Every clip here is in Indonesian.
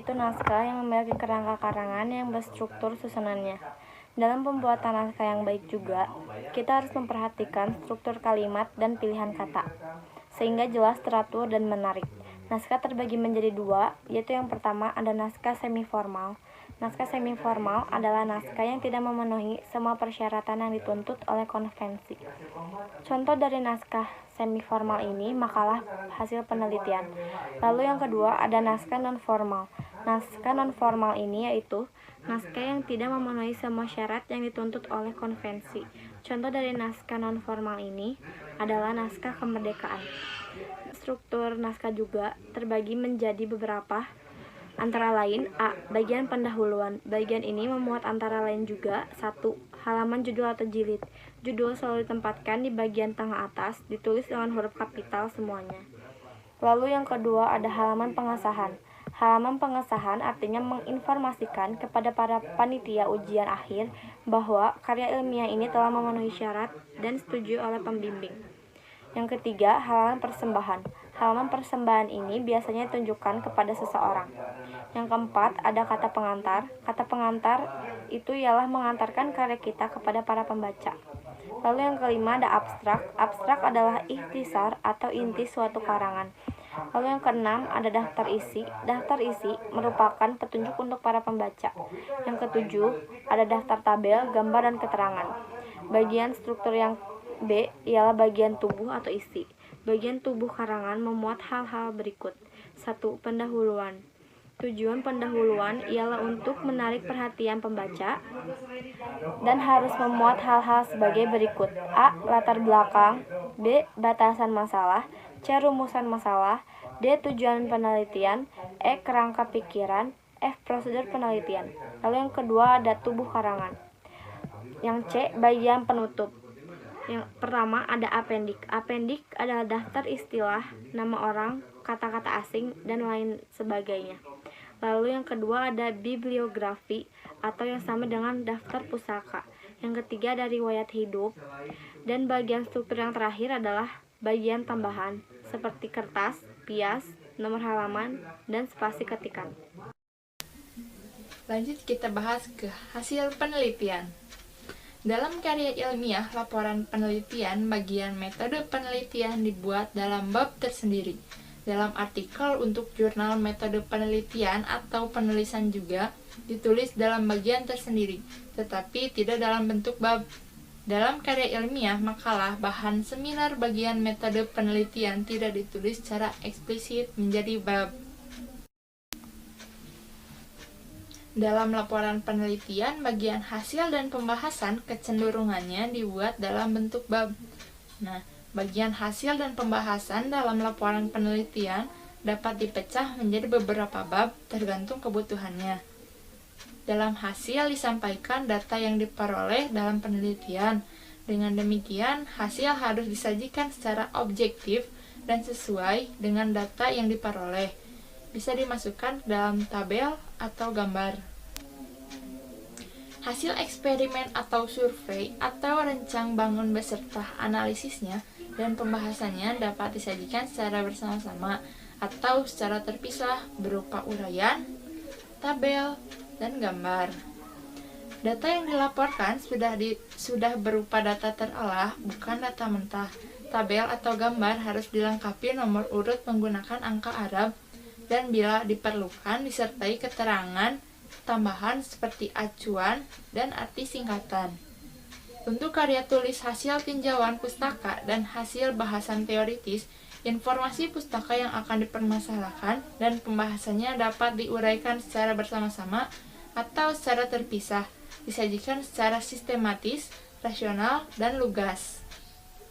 yaitu naskah yang memiliki kerangka karangan yang berstruktur susunannya. Dalam pembuatan naskah yang baik juga, kita harus memperhatikan struktur kalimat dan pilihan kata, sehingga jelas, teratur, dan menarik. Naskah terbagi menjadi dua, yaitu yang pertama ada naskah semi-formal. Naskah semi-formal adalah naskah yang tidak memenuhi semua persyaratan yang dituntut oleh konvensi. Contoh dari naskah semi-formal ini makalah hasil penelitian. Lalu yang kedua ada naskah non-formal. Naskah non-formal ini yaitu naskah yang tidak memenuhi semua syarat yang dituntut oleh konvensi. Contoh dari naskah non-formal ini adalah naskah kemerdekaan. Struktur naskah juga terbagi menjadi beberapa, antara lain A. Bagian pendahuluan. Bagian ini memuat antara lain juga 1. Halaman judul atau jilid. Judul selalu ditempatkan di bagian tengah atas, ditulis dengan huruf kapital semuanya. Lalu yang kedua ada halaman pengesahan. Halaman pengesahan artinya menginformasikan kepada para panitia ujian akhir bahwa karya ilmiah ini telah memenuhi syarat dan disetujui oleh pembimbing. Yang ketiga, halaman persembahan. Halaman persembahan ini biasanya ditunjukkan kepada seseorang. Yang keempat, ada kata pengantar. Kata pengantar itu ialah mengantarkan karya kita kepada para pembaca. Lalu yang kelima, ada abstrak. Abstrak adalah ikhtisar atau inti suatu karangan. Lalu yang keenam, ada daftar isi. Daftar isi merupakan petunjuk untuk para pembaca. Yang ketujuh, ada daftar tabel, gambar, dan keterangan. Bagian struktur yang B ialah bagian tubuh atau isi. Bagian tubuh karangan memuat hal-hal berikut. 1. Pendahuluan. Tujuan pendahuluan ialah untuk menarik perhatian pembaca dan harus memuat hal-hal sebagai berikut. A. Latar belakang. B. Batasan masalah. C. Rumusan masalah. D. Tujuan penelitian. E. Kerangka pikiran. F. Prosedur penelitian. Lalu yang kedua ada tubuh karangan. Yang C. Bagian penutup. Yang pertama ada apendik. Apendik adalah daftar istilah, nama orang, kata-kata asing, dan lain sebagainya. Lalu yang kedua ada bibliografi atau yang sama dengan daftar pusaka. Yang ketiga ada riwayat hidup. Dan bagian struktur yang terakhir adalah bagian tambahan seperti kertas, pias, nomor halaman, dan spasi ketikan. Lanjut kita bahas ke hasil penelitian. Dalam karya ilmiah, laporan penelitian, bagian metode penelitian dibuat dalam bab tersendiri. Dalam artikel untuk jurnal metode penelitian atau penulisan juga ditulis dalam bagian tersendiri, tetapi tidak dalam bentuk bab. Dalam karya ilmiah, makalah, bahan seminar bagian metode penelitian tidak ditulis secara eksplisit menjadi bab. Dalam laporan penelitian, bagian hasil dan pembahasan kecenderungannya dibuat dalam bentuk bab. Nah, bagian hasil dan pembahasan dalam laporan penelitian dapat dipecah menjadi beberapa bab tergantung kebutuhannya. Dalam hasil disampaikan data yang diperoleh dalam penelitian. Dengan demikian, hasil harus disajikan secara objektif dan sesuai dengan data yang diperoleh. Bisa dimasukkan dalam tabel atau gambar. Hasil eksperimen atau survei atau rencang bangun beserta analisisnya dan pembahasannya dapat disajikan secara bersama-sama atau secara terpisah berupa uraian, tabel, dan gambar. Data yang dilaporkan sudah berupa data terolah, bukan data mentah. Tabel atau gambar harus dilengkapi nomor urut menggunakan angka Arab dan bila diperlukan disertai keterangan tambahan seperti acuan dan arti singkatan. Untuk karya tulis hasil tinjauan pustaka dan hasil bahasan teoritis, informasi pustaka yang akan dipermasalahkan dan pembahasannya dapat diuraikan secara bersama-sama atau secara terpisah, disajikan secara sistematis, rasional, dan lugas.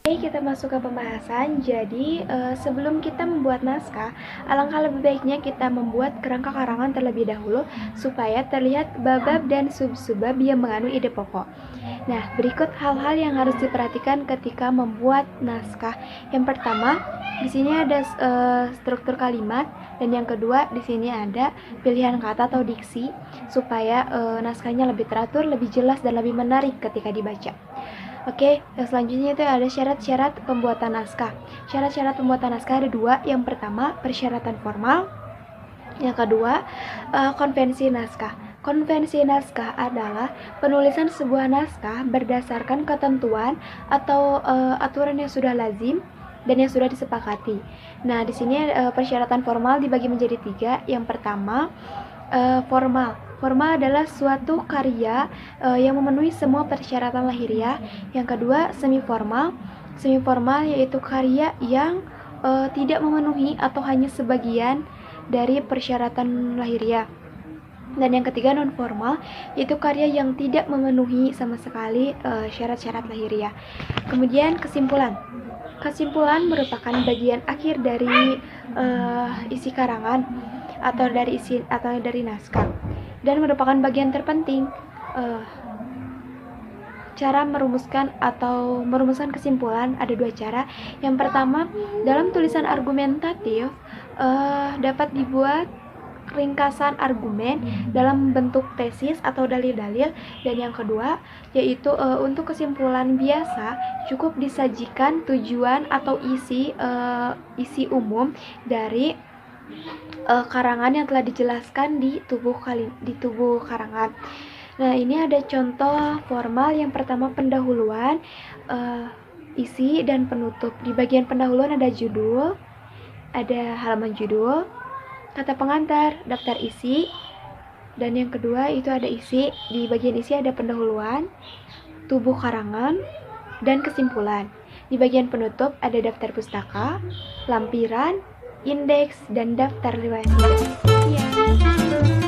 Oke, kita masuk ke pembahasan. Jadi, sebelum kita membuat naskah, alangkah lebih baiknya kita membuat kerangka karangan terlebih dahulu supaya terlihat bab-bab dan sub-subbab yang mengandung ide pokok. Nah, berikut hal-hal yang harus diperhatikan ketika membuat naskah. Yang pertama, di sini ada struktur kalimat, dan yang kedua di sini ada pilihan kata atau diksi supaya naskahnya lebih teratur, lebih jelas, dan lebih menarik ketika dibaca. Oke, selanjutnya itu ada syarat-syarat pembuatan naskah. Syarat-syarat pembuatan naskah ada dua. Yang pertama, persyaratan formal. Yang kedua, konvensi naskah. Konvensi naskah adalah penulisan sebuah naskah berdasarkan ketentuan atau aturan yang sudah lazim dan yang sudah disepakati. Nah, di sini persyaratan formal dibagi menjadi 3. Yang pertama, formal. Formal adalah suatu karya yang memenuhi semua persyaratan lahiriah. Yang kedua, semi formal. Semi formal yaitu karya yang tidak memenuhi atau hanya sebagian dari persyaratan lahiriah. Dan yang ketiga, non formal, yaitu karya yang tidak memenuhi sama sekali syarat-syarat lahiriah. Kemudian kesimpulan. Kesimpulan merupakan bagian akhir dari isi karangan atau dari naskah, dan merupakan bagian terpenting. Cara merumuskan kesimpulan ada 2 cara. Yang pertama, dalam tulisan argumentatif dapat dibuat ringkasan argumen dalam bentuk tesis atau dalil-dalil. Dan yang kedua, yaitu untuk kesimpulan biasa cukup disajikan tujuan atau isi umum dari karangan yang telah dijelaskan di tubuh karangan. Nah, ini ada contoh formal. Yang pertama, pendahuluan, isi dan penutup. Di bagian pendahuluan ada judul, ada halaman judul, kata pengantar, daftar isi, dan yang kedua itu ada isi. Di bagian isi ada pendahuluan, tubuh karangan, dan kesimpulan. Di bagian penutup ada daftar pustaka, lampiran, indeks, dan daftar riwayat hidup.